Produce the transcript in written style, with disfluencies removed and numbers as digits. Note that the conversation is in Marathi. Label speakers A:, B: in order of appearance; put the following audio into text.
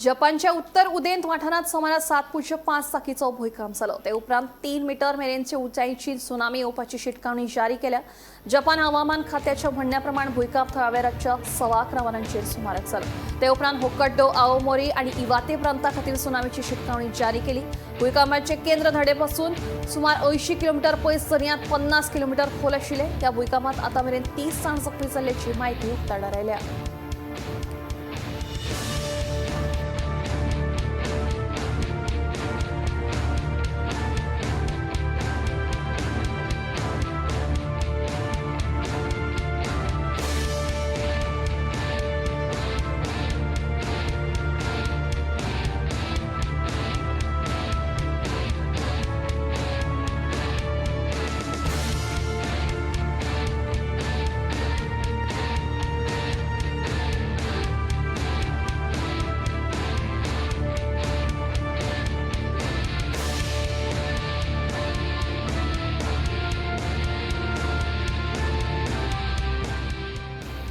A: जपानच्या उत्तर उदेंत वाठारात सुमारे 7.5 चाकीचो भूकंप जालो। ते उपरांत 3 मीटर मेरेनची उंचायेची सुनामी येवपाची शिटकावणी जारी केल्या। जपान हवामान खात्याच्या म्हणण्याप्रमाण भूकंप थळाव्या रातच्या 11:15 वरांचेर सुमाराक जालो। ते उपरांत होक्काइडो, आओमोरी आणि इवाते प्रांता खातीर सुनामीची शिटकावणी जारी केली। भूकंपाचे केंद्र धडेपासून सुमार 80 किलोमीटर पयस दर्यांत 50 किलोमीटर खोल आशिल्ले। त्या भूकंपात आतामेरेन 30 जाण जखमी जाल्ल्याची माहिती उक्ताडार आयल्या।